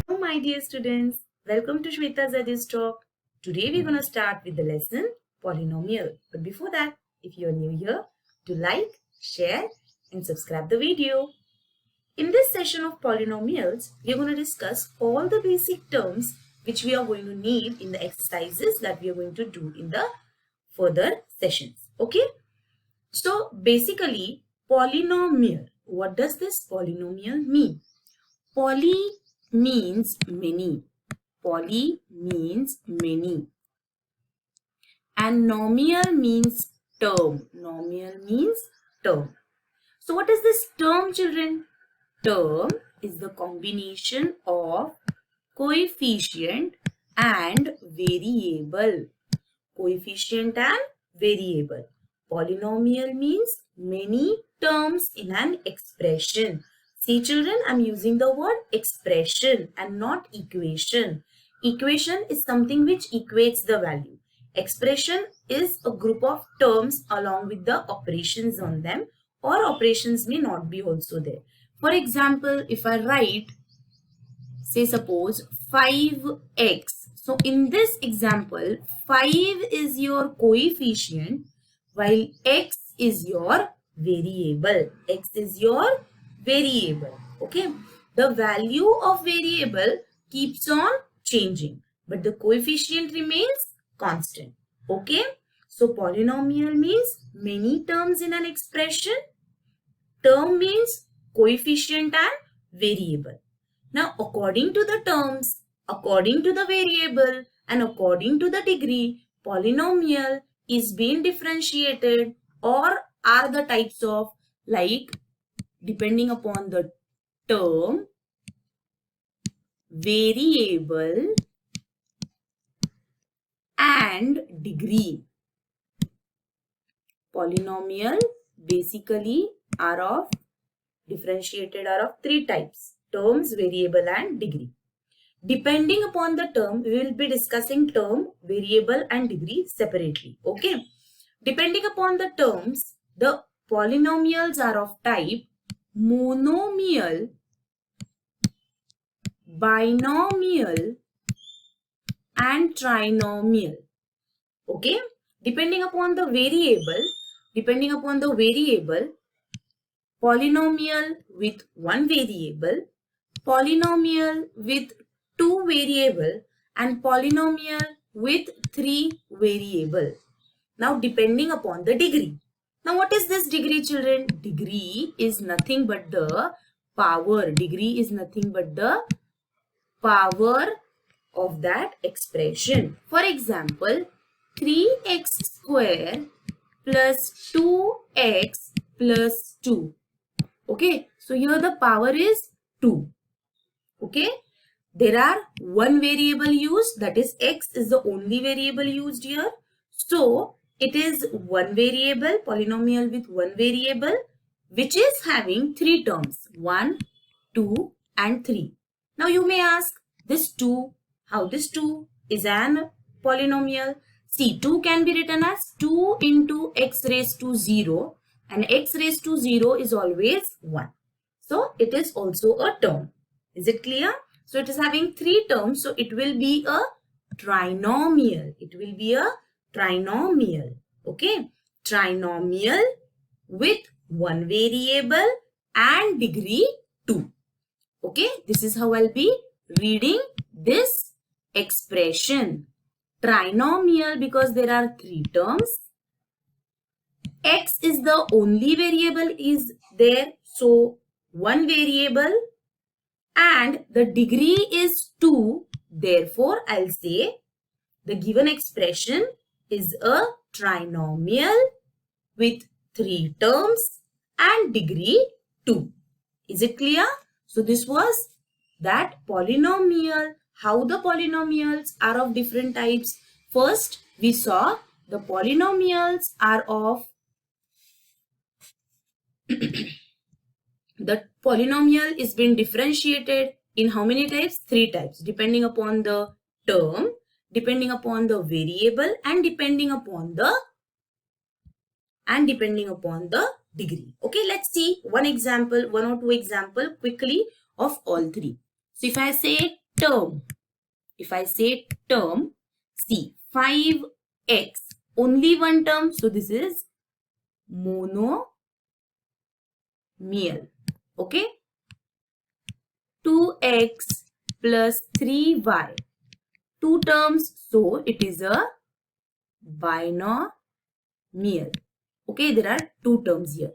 Hello my dear students, welcome to Shweta's talk. Today we're going to start with the lesson polynomial. But before that, if you're new here, do like, share and subscribe the video. In this session of polynomials, we're going to discuss all the basic terms which we are going to need in the exercises that we are going to do in the further sessions. Okay? So basically, polynomial. What does this polynomial mean? Poly means many. Poly means many. And nomial means term. Nomial means term. So what is this term, children? Term is the combination of coefficient and variable. Coefficient and variable. Polynomial means many terms in an expression. See children, I'm using the word expression and not equation. Equation is something which equates the value. Expression is a group of terms along with the operations on them, or operations may not be also there. For example, if I write, say suppose 5x. So in this example, 5 is your coefficient while x is your variable. X is your variable. Okay. The value of variable keeps on changing, but the coefficient remains constant. Okay. So polynomial means many terms in an expression. Term means coefficient and variable. Now, according to the terms, according to the variable, and according to the degree, polynomial is being differentiated, or are the types of, like, depending upon the term, variable, and degree. Polynomial basically are differentiated of three types: terms, variable and degree. Depending upon the term, we will be discussing term, variable and degree separately. Okay. Depending upon the terms, the polynomials are of type monomial, binomial and trinomial. Okay. Depending upon the variable, polynomial with one variable, polynomial with two variable, and polynomial with three variable. Now depending upon the degree. Now what is this degree, children? Degree is nothing but the power. Degree is nothing but the power of that expression. For example, 3x square plus 2x plus 2. Okay, so here the power is 2. Okay, there are one variable used, that is x is the only variable used here. So it is one variable, polynomial with one variable, which is having three terms, 1, 2 and 3. Now you may ask, this 2, how this 2 is an polynomial? See, 2 can be written as 2 into x raised to 0, and x raised to 0 is always 1. So it is also a term. Is it clear? So it is having three terms. So it will be a trinomial. It will be a trinomial. Okay. Trinomial with one variable and degree 2. Okay. This is how I'll be reading this expression. Trinomial because there are three terms. X is the only variable is there. So one variable, and the degree is 2. Therefore, I'll say the given expression is a trinomial with three terms and degree 2. Is it clear? So this was that polynomial, how the polynomials are of different types. First, we saw the polynomials are of the polynomial is being differentiated in how many types? Three types, depending upon the term, depending upon the variable, and depending upon the degree. Okay, let's see one example, one or two example quickly of all three. So if I say term, see 5x, only one term, so this is monomial. Okay, 2x plus 3y, two terms, so it is a binomial. Okay, there are two terms here.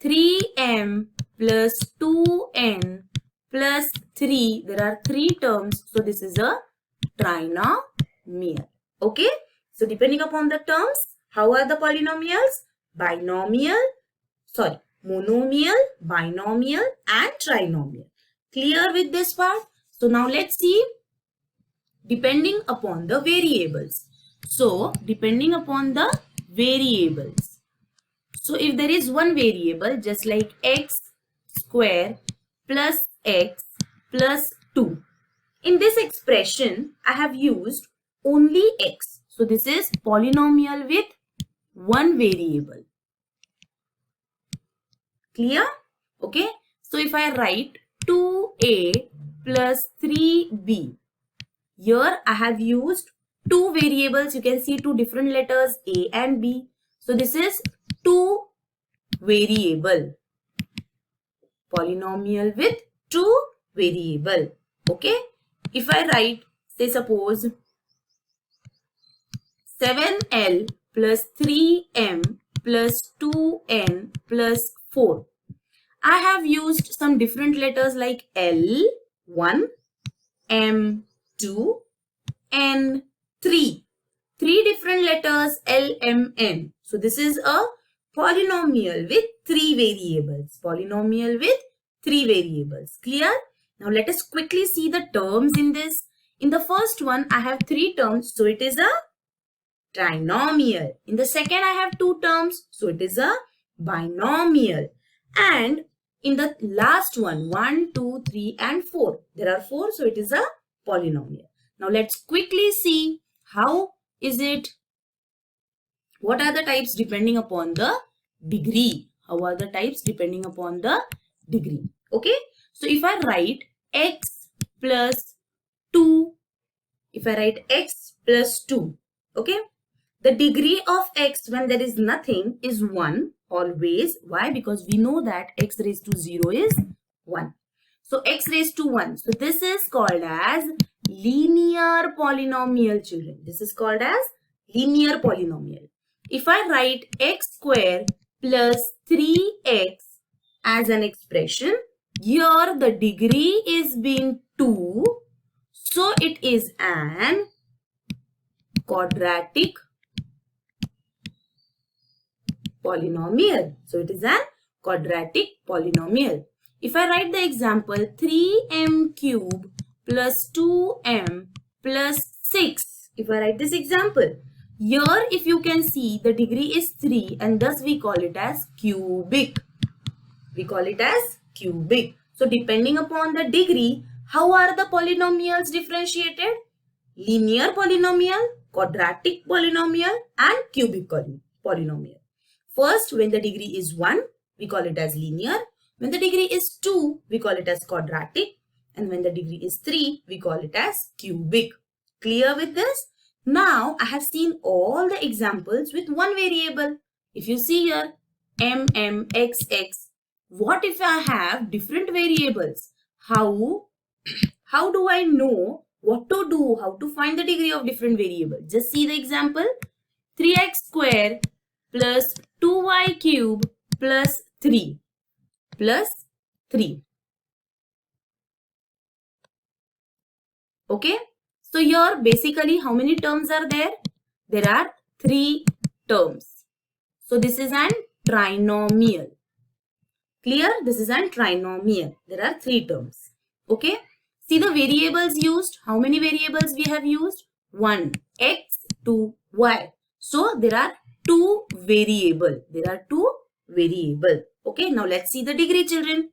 3m plus 2n plus 3, there are three terms, so this is a trinomial. Okay, so depending upon the terms, how are the polynomials? Monomial, binomial and trinomial. Clear with this part? So now let's see depending upon the variables. So depending upon the variables. So if there is one variable just like x square plus x plus 2. In this expression, I have used only x. So this is polynomial with one variable. Clear? Okay. So if I write 2a plus 3b. Here I have used two variables. You can see two different letters a and b. So this is two variable. Polynomial with two variable. Okay. If I write, say suppose 7l plus 3m plus 2n plus 4. I have used some different letters like L1, M2, N3. Three different letters L, M, N. So this is a polynomial with three variables. Polynomial with three variables. Clear? Now let us quickly see the terms in this. In the first one, I have three terms. So it is a trinomial. In the second, I have two terms. So it is a binomial. And in the last one, 1, 2, 3 and 4. There are 4. So it is a polynomial. Now let's quickly see how is it. What are the types depending upon the degree? How are the types depending upon the degree? Okay. So if I write x plus 2. If I write x plus 2. Okay. The degree of x when there is nothing is 1 always. Why? Because we know that x raised to 0 is 1. So x raised to 1. So this is called as linear polynomial, children. This is called as linear polynomial. If I write x square plus 3x as an expression, here the degree is being 2. So it is an quadratic polynomial. So it is an quadratic polynomial. If I write the example 3m cube plus 2m plus 6. If I write this example, here if you can see the degree is 3 and thus we call it as cubic. We call it as cubic. So depending upon the degree, how are the polynomials differentiated? Linear polynomial, quadratic polynomial and cubic polynomial. First, when the degree is 1, we call it as linear. When the degree is 2, we call it as quadratic. And when the degree is 3, we call it as cubic. Clear with this? Now, I have seen all the examples with one variable. If you see here, m, x, x. What if I have different variables? How do I know what to do? How to find the degree of different variables? Just see the example. 3x square plus 2y cube plus 3 plus 3. Okay. So here basically how many terms are there? There are 3 terms. So this is an trinomial. Clear? This is an trinomial. There are 3 terms. Okay. See the variables used. How many variables we have used? 1, x, 2, y. So there are 2 variable. There are 2 variable. Okay. Now let's see the degree, children.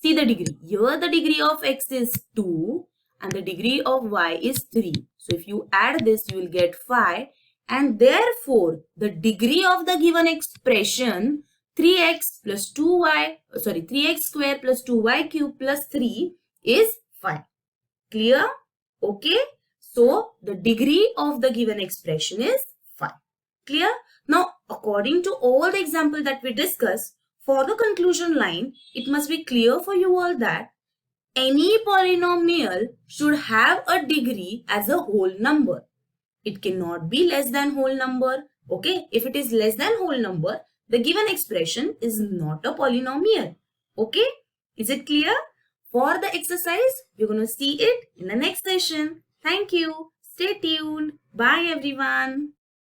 See the degree. Here the degree of x is 2 and the degree of y is 3. So if you add this, you will get 5. And therefore, the degree of the given expression 3x plus 3x square plus 2y cube plus 3 is 5. Clear? Okay. So, the degree of the given expression is 5. Clear? Now, according to all the example that we discussed, for the conclusion line, it must be clear for you all that any polynomial should have a degree as a whole number. It cannot be less than whole number. Okay, if it is less than whole number, the given expression is not a polynomial. Okay, is it clear? For the exercise, we're going to see it in the next session. Thank you. Stay tuned. Bye everyone.